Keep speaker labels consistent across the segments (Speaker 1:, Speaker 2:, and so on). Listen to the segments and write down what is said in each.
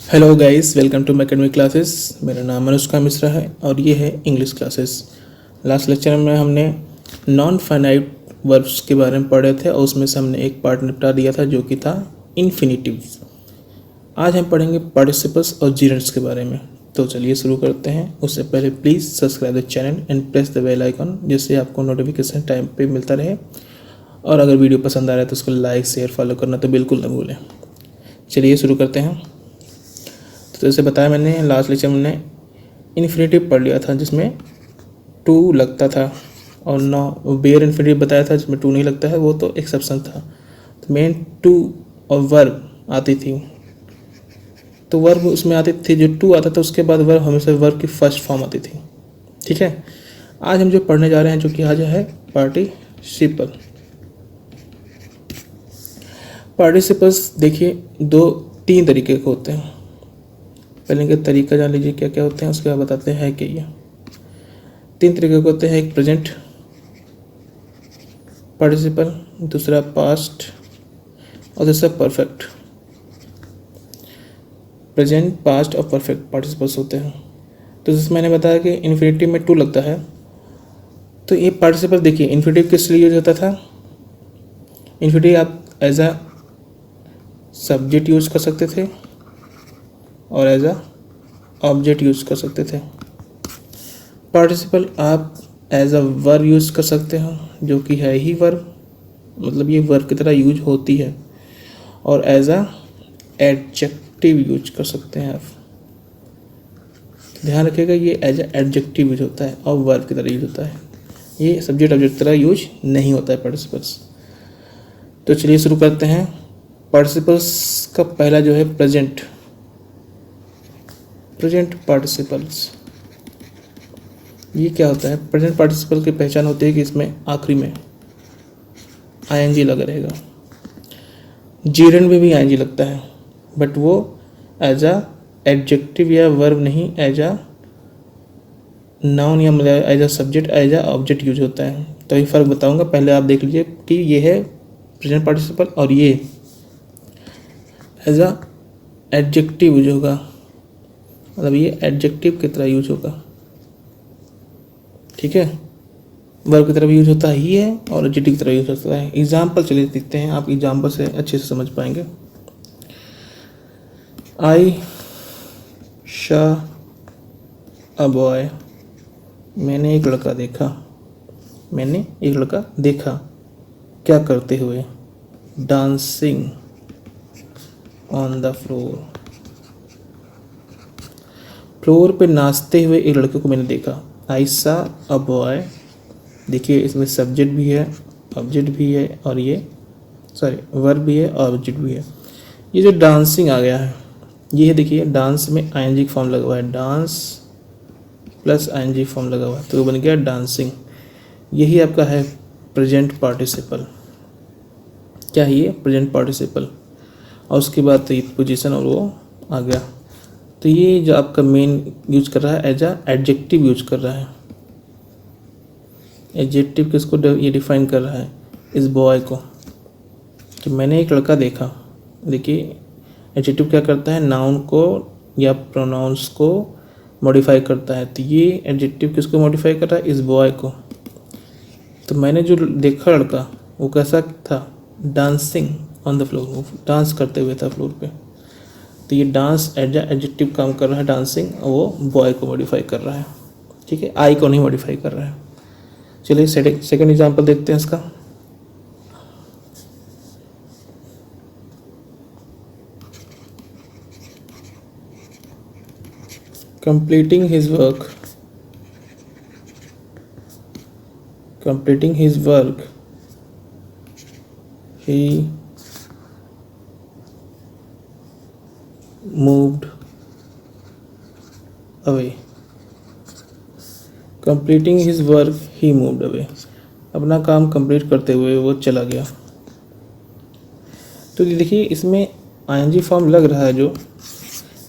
Speaker 1: Hello guys, welcome to academic classes. मेरा नाम अनुष्का मिश्रा है और ये है इंग्लिश क्लासेस। लास्ट लेक्चर में हमने नॉन फाइनाइट वर्ब्स के बारे में पढ़े थे और उसमें से हमने एक पार्ट निपटा दिया था जो कि था इन्फिनिटिव्स। आज हम पढ़ेंगे पार्टिसिपल्स और जीरेंट्स के बारे में। तो चलिए शुरू करते हैं। उससे पहले please subscribe the channel and press the bell icon, जिससे आपको नोटिफिकेशन टाइम पे मिलता रहे। और अगर वीडियो पसंद आ रहा है तो उसको लाइक शेयर फॉलो करना तो बिल्कुल न भूलें। चलिए शुरू करते हैं। तो जैसे बताया मैंने, लास्ट लेक्चर में हमने इन्फिनिटिव पढ़ लिया था जिसमें टू लगता था, और नौ बेयर इन्फिनिटिव बताया था जिसमें टू नहीं लगता है, वो तो एक्सेप्शन था। तो मेन टू और वर्ब आती थी, तो वर्ब उसमें आती थी, जो टू आता था उसके बाद वर्ब हमेशा वर्ब की फर्स्ट फॉर्म आती थी। ठीक है, आज हम जो पढ़ने जा रहे हैं जो कि आज है पार्टिसिपल। पार्टिसिपल्स देखिए तीन तरीके के होते हैं। पहले इनके तरीका जान लीजिए क्या क्या होते हैं, उसके बाद बताते हैं कि ये तीन तरीके के होते हैं। एक प्रेजेंट पार्टिसिपल, दूसरा पास्ट और तीसरा परफेक्ट। प्रेजेंट, पास्ट और परफेक्ट पार्टिसिपल्स होते हैं। तो जैसे मैंने बताया कि इन्फिनिटिव में टू लगता है, तो ये पार्टिसिपल देखिए इन्फिनिटिव किस लिए यूज होता था। इन्फिनिटिव आप एज अ सब्जेक्ट यूज कर सकते थे और एज अ ऑब्जेक्ट यूज कर सकते थे। पार्टिसिपल आप एज अ वर्ब यूज कर सकते हो, जो कि है ही वर्ब, मतलब ये वर्ब की तरह यूज होती है। और एज अ एडजेक्टिव यूज कर सकते हैं आप। ध्यान रखिएगा, ये एज अ एडजेक्टिव यूज होता है और वर्ब की तरह यूज होता है। ये सब्जेक्ट ऑब्जेक्ट की तरह यूज नहीं होता है पार्टिसिपल्स। तो चलिए शुरू करते हैं। पार्टिसिपल्स का पहला जो है प्रेजेंट पार्टिसिपल्स। ये क्या होता है? प्रेजेंट पार्टिसिपल की पहचान होती है कि इसमें आखिरी में आईएनजी लगा रहेगा। जीरेंड में भी आईएनजी लगता है, बट वो एज अ एडजेक्टिव या वर्ब नहीं, एज अ नाउन या मतलब as a subject, as a object use होता है। तो ये फ़र्क बताऊंगा। पहले आप देख लीजिए कि ये है प्रेजेंट पार्टिसिपल और ये एज अ एडजेक्टिव यूज होगा, मतलब ये एडजेक्टिव की तरह यूज होगा। ठीक है, वर्ब की तरह भी यूज होता ही है और एडजेक्टिव की तरह यूज होता है। एग्जाम्पल चलिए देखते हैं, आप एग्जाम्पल से अच्छे से समझ पाएंगे। आई शा अ बॉय, मैंने एक लड़का देखा। क्या करते हुए? डांसिंग ऑन द फ्लोर पे नाचते हुए एक लड़के को मैंने देखा। आई सा अ बॉय, देखिए इसमें सब्जेक्ट भी है, ऑब्जेक्ट भी है, और ये वर्ब भी है और ऑब्जेक्ट भी है। ये जो डांसिंग आ गया है, ये है देखिए, डांस में आईएनजी फॉर्म लगा हुआ है, डांस प्लस आईएनजी फॉर्म लगा हुआ है, तो बन गया डांसिंग। यही आपका है प्रेजेंट पार्टिसिपल। क्या है ये? Present participle. और उसके बाद तो ये पोजीशन और वो आ गया। तो ये जो आपका मेन यूज कर रहा है एज अ एडजेक्टिव यूज कर रहा है। एडजेक्टिव किसको ये डिफाइन कर रहा है? इस बॉय को। तो मैंने एक लड़का देखा, देखिए एडजेक्टिव क्या करता है? नाउन को या प्रोनाउंस को मॉडिफाई करता है। तो ये एडजेक्टिव किसको मॉडिफाई कर रहा है? इस बॉय को। तो मैंने जो देखा लड़का, वो कैसा था? डांसिंग ऑन द फ्लोर, वो डांस करते हुए था फ्लोर पे। तो ये डांस एज एडजेक्टिव काम कर रहा है, डांसिंग, और वो बॉय को मॉडिफाई कर रहा है। ठीक है, आई को नहीं मॉडिफाई कर रहा है। चलिए सेकेंड एग्जाम्पल देखते हैं इसका। completing his work he moved away। completing his work he moved away, अपना काम कंप्लीट करते हुए वो चला गया। तो देखिए इसमें आईएनजी फॉर्म लग रहा है, जो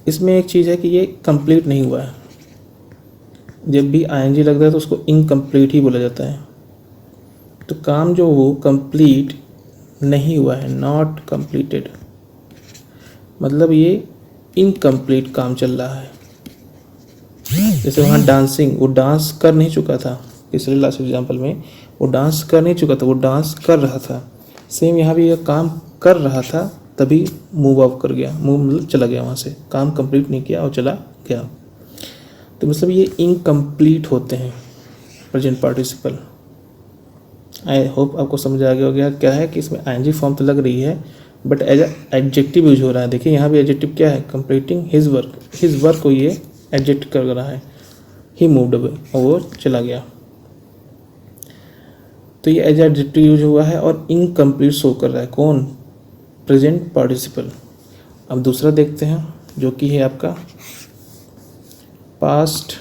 Speaker 1: इसमें एक चीज़ है कि ये कंप्लीट नहीं हुआ है। जब भी आईएनजी लगता है तो उसको इनकम्प्लीट ही बोला जाता है। तो काम जो वो कंप्लीट नहीं हुआ है, नॉट कंप्लीटेड, मतलब ये इनकम्प्लीट काम चल रहा है। जैसे वहाँ डांसिंग, वो डांस कर नहीं चुका था, पिछले लास्ट एग्जाम्पल में वो डांस कर नहीं चुका था, वो डांस कर रहा था। सेम यहाँ भी ये काम कर रहा था, तभी मूव ऑफ कर गया, मूव मतलब चला गया वहाँ से, काम कंप्लीट नहीं किया और चला गया। तो मतलब ये इनकम्प्लीट होते हैं प्रेजेंट पार्टिसिपल। आई होप आपको समझ आ गया क्या है कि इसमें आईएनजी फॉर्म तो लग रही है, बट एज एडजेक्टिव यूज हो रहा है। देखिए यहाँ भी एडजेक्टिव क्या है, completing his work, his work को ये एडजेक्ट कर रहा है, ही मूव्ड अवे, और वो चला गया। तो ये एज एडजेक्टिव यूज हुआ है और इनकम्प्लीट शो कर रहा है, कौन, प्रेजेंट पार्टिसिपल। अब दूसरा देखते हैं जो कि है आपका पास्ट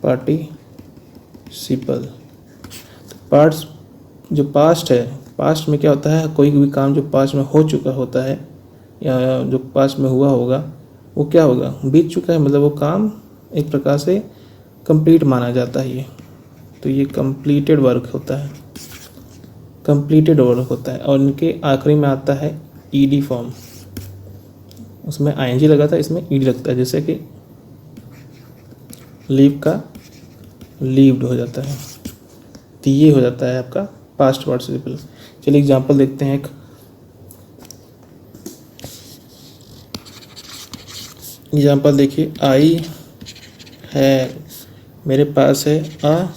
Speaker 1: पार्टिसिपल। पार्ट्स जो पास्ट है, पास्ट में क्या होता है, कोई भी काम जो पास्ट में हो चुका होता है या जो पास्ट में हुआ होगा वो क्या होगा, बीत चुका है, मतलब वो काम एक प्रकार से कंप्लीट माना जाता है ये। तो ये कंप्लीटेड वर्क होता है, कंप्लीटेड वर्क होता है। और इनके आखिरी में आता है ईडी फॉर्म, उसमें आईएनजी लगा था, इसमें ईडी लगता है, जैसे कि लीव का लीव्ड हो जाता है। तो ये हो जाता है आपका पास्ट पार्टिसिपल। चलिए एग्जांपल देखते हैं एक। एग्जांपल देखिए, आई है, मेरे पास है अ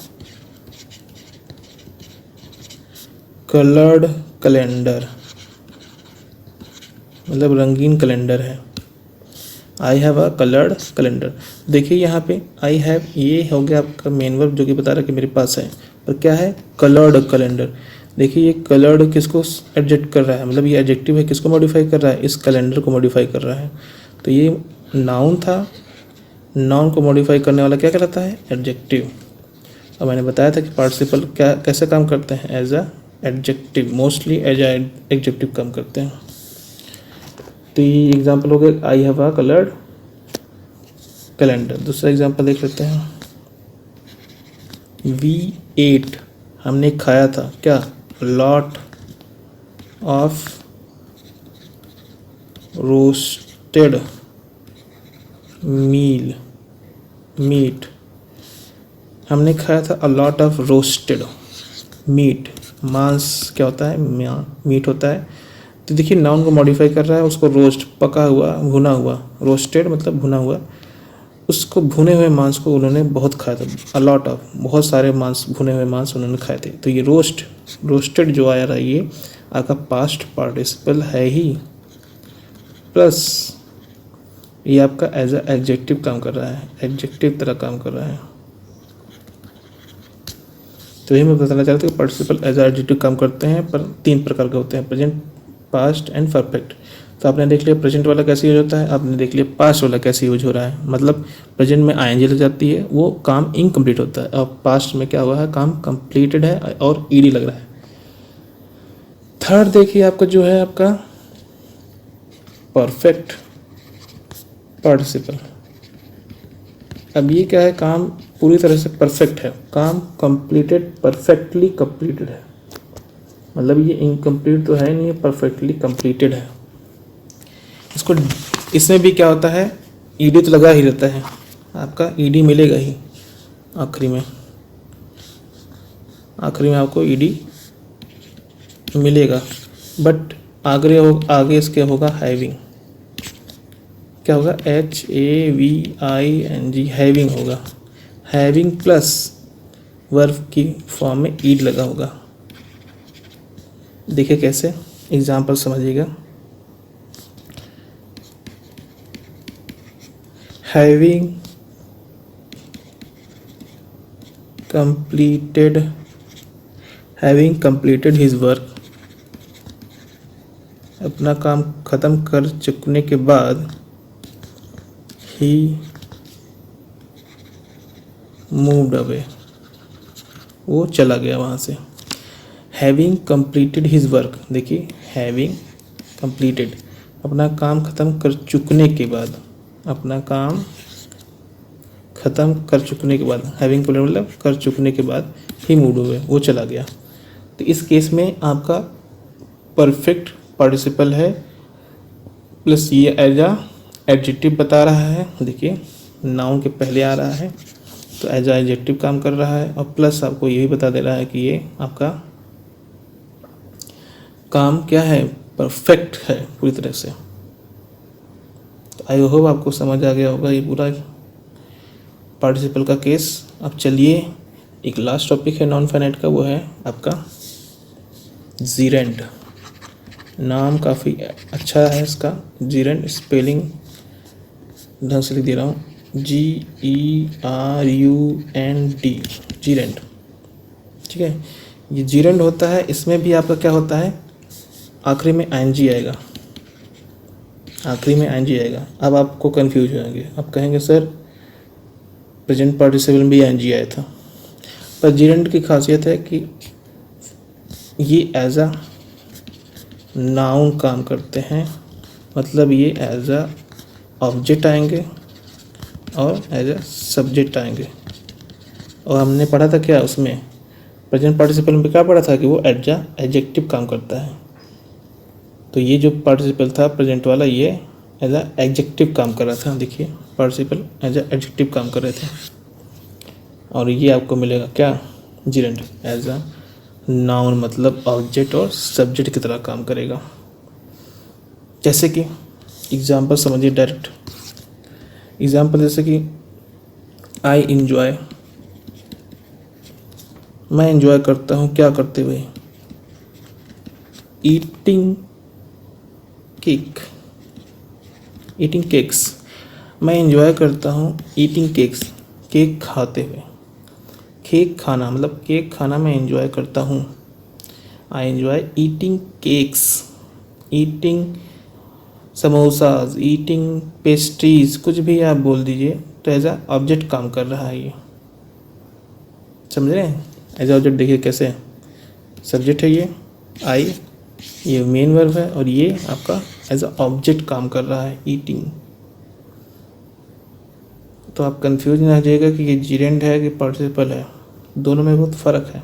Speaker 1: कलर्ड कैलेंडर, मतलब रंगीन कैलेंडर है। आई हैव अ कलर्ड कैलेंडर। देखिए यहाँ पे आई हैव, ये हो गया आपका मेन वर्ब जो कि बता रहा है कि मेरे पास है, और क्या है, कलर्ड कैलेंडर। देखिए ये कलर्ड किसको एडजेक्ट कर रहा है, मतलब ये एडजेक्टिव है, किसको मॉडिफाई कर रहा है, इस कैलेंडर को मॉडिफाई कर रहा है। तो ये नाउन था, नाउन को मॉडिफाई करने वाला क्या कहलाता है, एडजेक्टिव। अब मैंने बताया था कि पार्टिसिपल क्या कैसे काम करते हैं, as a adjective, mostly as a adjective काम करते हैं। तो ये एग्जाम्पल हो गया, I have a coloured calendar. दूसरा एग्जाम्पल देख लेते हैं, वी एट, हमने खाया था, क्या, लॉट ऑफ रोस्टेड मीट, हमने खाया था a lot of roasted meat. मांस क्या होता है, मीट होता है। तो देखिए नाउन को मॉडिफाई कर रहा है, उसको रोस्ट, पका हुआ, भुना हुआ, रोस्टेड मतलब भुना हुआ, उसको भुने हुए मांस को उन्होंने बहुत खाया था, अ लॉट ऑफ, बहुत सारे मांस, भुने हुए मांस उन्होंने खाए थे। तो ये रोस्टेड जो आया रहा है ये आपका पास्ट पार्टिसिपल है ही, प्लस ये आपका एज अ एडजेक्टिव काम कर रहा है, एडजेक्टिव तरह काम कर रहा है। तो ये मैं बताना चाहता हूँ कि पार्टिसिपल एज अ एडजेक्टिव काम करते हैं, पर 3 प्रकार के होते हैं, प्रेजेंट, पास्ट एंड परफेक्ट। तो आपने देख लिया प्रेजेंट वाला कैसे यूज होता है, आपने देख लिया पास्ट वाला कैसे यूज हो रहा है, मतलब प्रेजेंट में आईएनजी लग जाती है, वो काम इनकम्प्लीट होता है, और पास्ट में क्या हुआ है, काम कंप्लीटेड है और ईडी लग रहा है। थर्ड देखिए आपका जो है आपका परफेक्ट पार्टिसिपल। अब ये क्या है, काम पूरी तरह से परफेक्ट है, काम कंप्लीटेड, परफेक्टली कंप्लीटेड है, मतलब ये इनकम्प्लीट तो है नहीं, परफेक्टली कंप्लीटेड है। इसको, इसमें भी क्या होता है, ईडी तो लगा ही रहता है, आपका ईडी मिलेगा ही आखिरी में आपको ईडी मिलेगा, बट आगे इसके होगा हैविंग, क्या होगा, HAVING, हैविंग होगा, हैविंग प्लस वर्ब की फॉर्म में ईड लगा होगा। देखिए कैसे, एग्जाम्पल समझिएगा, हैविंग कंप्लीटेड हिज वर्क, अपना काम ख़त्म कर चुकने के बाद ही मूव्ड अवे, वो चला गया वहाँ से। हैविंग कंप्लीटेड हिज वर्क, देखिए हैविंग कंप्लीटेड, अपना काम ख़त्म कर चुकने के बाद, अपना काम ख़त्म कर चुकने के बाद, हैविंग कंप्लीटेड मतलब कर चुकने के बाद, ही मूव्ड अवे, वो चला गया। तो इस केस में आपका परफेक्ट पार्टिसिपल है प्लस ये एज आ एडजेक्टिव बता रहा है, देखिए नाउन के पहले आ रहा है तो एज आ एडजेक्टिव काम कर रहा है, और प्लस आपको यही बता दे रहा है कि ये आपका काम क्या है, परफेक्ट है पूरी तरह से। तो आई होप आपको समझ आ गया होगा ये पूरा पार्टिसिपल का केस। अब चलिए एक लास्ट टॉपिक है नॉन फाइनाइट का, वो है आपका जीरेंड। नाम काफ़ी अच्छा है इसका, जीरेंड स्पेलिंग ढंग से लिख दे रहा हूँ, GERUND, जीरेंड। ठीक है, ये जीरेंड होता है, इसमें भी आपका क्या होता है, आखिरी में ING आएगा, आखिरी में ING आएगा। अब आपको कंफ्यूज हो जाएंगे, आप कहेंगे सर प्रेजेंट पार्टिसिपल में भी ING आया था, पर जीरेंड की खासियत है कि ये एज अ नाउन काम करते हैं, मतलब ये एज अ ऑब्जेक्ट आएंगे और एज अ सब्जेक्ट आएंगे। और हमने पढ़ा था क्या उसमें, प्रेजेंट पार्टिसिपल में क्या पढ़ा था कि वो एज अ एडजेक्टिव काम करता है। तो ये जो पार्टिसिपल था प्रेजेंट वाला, ये एज अ एडजेक्टिव काम कर रहा था। देखिए पार्टिसिपल एज अ एडजेक्टिव काम कर रहे थे, और ये आपको मिलेगा क्या, जीरेंड एज अ नाउन, मतलब ऑब्जेक्ट और सब्जेक्ट की तरह काम करेगा। जैसे कि एग्जाम्पल समझिए डायरेक्ट एग्जाम्पल, जैसे कि आई इंजॉय, मैं इंजॉय करता हूँ क्या करते हुए, ईटिंग केक, ईटिंग केक्स। मैं इंजॉय करता हूँ ईटिंग केक्स, केक खाते हुए। केक खाना मतलब केक खाना मैं इंजॉय करता हूँ, I enjoy eating cakes, eating samosas, eating pastries, कुछ भी आप बोल दीजिए, तो एज अ ऑब्जेक्ट काम कर रहा है ये, समझ रहे हैं। एज अ ऑब्जेक्ट देखिए कैसे, सब्जेक्ट है ये आई, ये मेन वर्ब है, और ये आपका एज अ ऑब्जेक्ट काम कर रहा है ईटिंग। तो आप कंफ्यूज ना हो जाइएगा कि ये जीरेंड है कि पार्टिसिपल है, दोनों में बहुत फ़र्क है।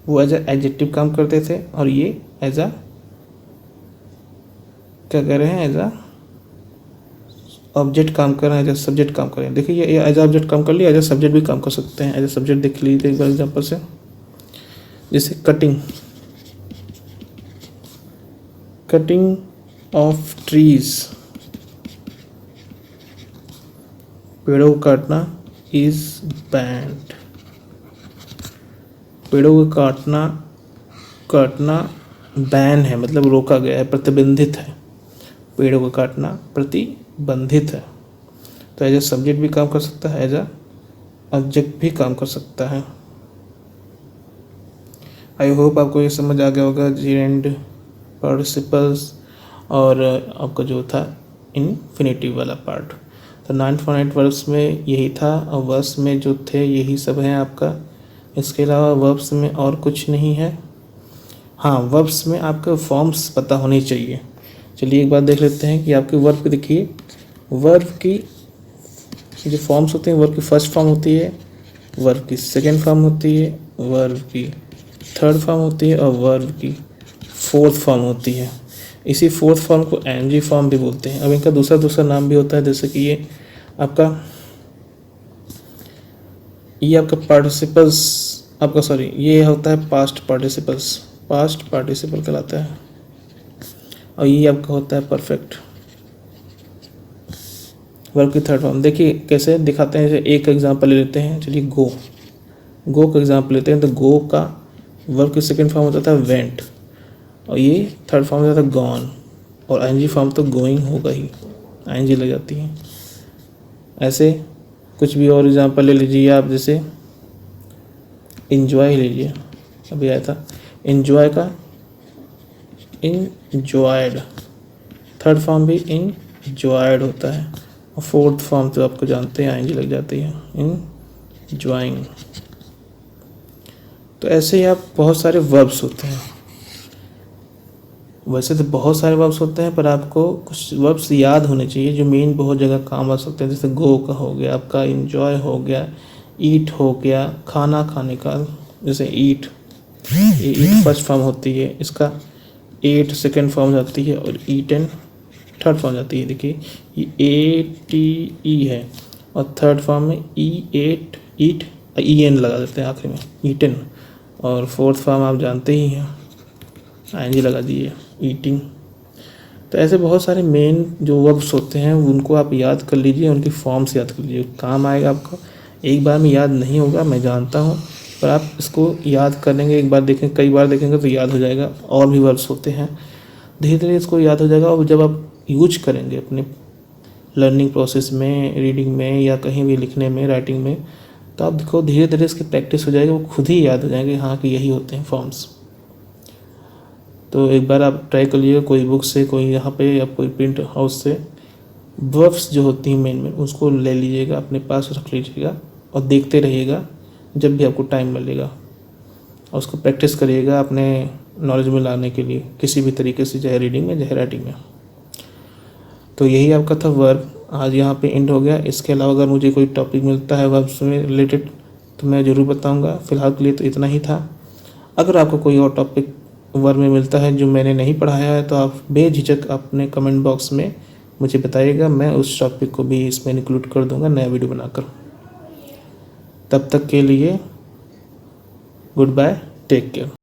Speaker 1: वो एज अ एडजेक्टिव काम करते थे और ये एज अ क्या कह रहे हैं, एज अ ऑब्जेक्ट काम कर रहे हैं, एज अ सब्जेक्ट काम कर रहे हैं। देखिए ये एज अ ऑब्जेक्ट काम कर लिया, एज अ सब्जेक्ट भी काम कर सकते हैं। एज अ सब्जेक्ट देख लीजिए एक बार एग्जाम्पल से, जैसे कटिंग, कटिंग ऑफ ट्रीज, पेड़ों को काटना इज बैंड, पेड़ों को काटना, काटना बैन है, मतलब रोका गया है, प्रतिबंधित है, पेड़ों को काटना प्रतिबंधित है। तो एज अ सब्जेक्ट भी काम कर सकता है, एज अ ऑब्जेक्ट भी काम कर सकता है। आई होप आपको ये समझ आ गया होगा जीरेंड, पार्टिसिपल्स और आपका जो था इन्फिनेटिव वाला पार्ट। तो नॉन फाइनाइट वर्ब्स में यही था, और वर्ब्स में जो थे यही सब है आपका। इसके अलावा वर्ब्स में और कुछ नहीं है। हाँ, वर्ब्स में आपके फॉर्म्स पता होने चाहिए। चलिए एक बार देख लेते हैं कि आपके वर्ब की, देखिए वर्ब की जो फॉर्म्स होते हैं, वर्ब की फर्स्ट फॉर्म होती है, वर्ब की सेकेंड फॉर्म होती है, वर्ब की थर्ड फॉर्म होती है, और वर्ब की फोर्थ फॉर्म होती है। इसी फोर्थ फॉर्म को एनजी फॉर्म भी बोलते हैं। अब इनका दूसरा दूसरा नाम भी होता है, जैसे कि ये आपका पार्टिसिपल्स, आपका सॉरी, ये होता है पास्ट पार्टिसिपल्स, पास्ट पार्टिसिपल कहलाता है, और ये आपका होता है परफेक्ट, वर्ब की थर्ड फॉर्म। देखिए कैसे दिखाते हैं, जैसे एक एग्जांपल ले लेते हैं। चलिए गो, गो का एग्जांपल लेते हैं। तो गो का वर्ब की सेकंड फॉर्म होता था वेंट, और ये थर्ड फॉर्म होता था गॉन, और आईएनजी फॉर्म तो गोइंग होगा ही, आईएनजी लग जाती है। ऐसे कुछ भी और एग्जांपल ले लीजिए आप, जैसे इंजॉय लीजिए, अभी आया था इंजॉय का इंजॉयड, थर्ड फॉर्म भी इंजॉयड होता है, और फोर्थ फॉर्म तो आपको जानते हैं आईएनजी लग जाती है, इंजॉइंग। तो ऐसे ही आप बहुत सारे वर्ब्स होते हैं। वैसे तो बहुत सारे वर्ब्स होते हैं, पर आपको कुछ वर्ब्स याद होने चाहिए जो मेन बहुत जगह काम आ सकते हैं। जैसे गो का हो गया, आपका इंजॉय हो गया, ईट हो गया, खाना खाने का, जैसे ईट, ये ईट फर्स्ट फॉर्म होती है, इसका एट सेकेंड फॉर्म जाती है, और ईटन थर्ड फॉर्म जाती है। देखिए ये ATE है और थर्ड फॉर्म में ईट EN लगा देते हैं आखिरी में, ईटन। और फोर्थ फॉर्म आप जानते ही हैं, ING लगा दिए, ईटिंग। तो ऐसे बहुत सारे मेन जो वर्ब्स होते हैं उनको आप याद कर लीजिए, उनकी फॉर्म्स याद कर लीजिए, काम आएगा आपको। एक बार में याद नहीं होगा, मैं जानता हूँ, पर आप इसको याद कर लेंगे, एक बार देखें, कई बार देखेंगे तो याद हो जाएगा। और भी वर्ब्स होते हैं, धीरे धीरे इसको याद हो जाएगा। और जब आप यूज करेंगे अपने लर्निंग प्रोसेस में, रीडिंग में या कहीं भी लिखने में, राइटिंग में, तो आप देखो धीरे धीरे इसकी प्रैक्टिस हो जाएगी, वो खुद ही याद हो जाएंगे हाँ कि यही होते हैं फॉर्म्स। तो एक बार आप ट्राई कर लीजिएगा, कोई बुक से, कोई यहाँ पे या कोई प्रिंट हाउस से वर्ब्स जो होती हैं मेन उसको ले लीजिएगा, अपने पास रख लीजिएगा और देखते रहिएगा जब भी आपको टाइम मिलेगा, और उसको प्रैक्टिस करिएगा अपने नॉलेज में लाने के लिए किसी भी तरीके से, चाहे रीडिंग में चाहे राइटिंग में। तो यही आपका था वर्ब, आज यहाँ पे एंड हो गया। इसके अलावा अगर मुझे कोई टॉपिक मिलता है वर्ब्स में रिलेटेड तो मैं ज़रूर बताऊँगा। फ़िलहाल के लिए तो इतना ही था। अगर आपको कोई और टॉपिक वर्ब में मिलता है जो मैंने नहीं पढ़ाया है तो आप बेझिझक अपने कमेंट बॉक्स में मुझे बताइएगा, मैं उस टॉपिक को भी इसमें इंक्लूड कर दूंगा नया वीडियो बनाकर। तब तक के लिए गुड बाय, टेक केयर।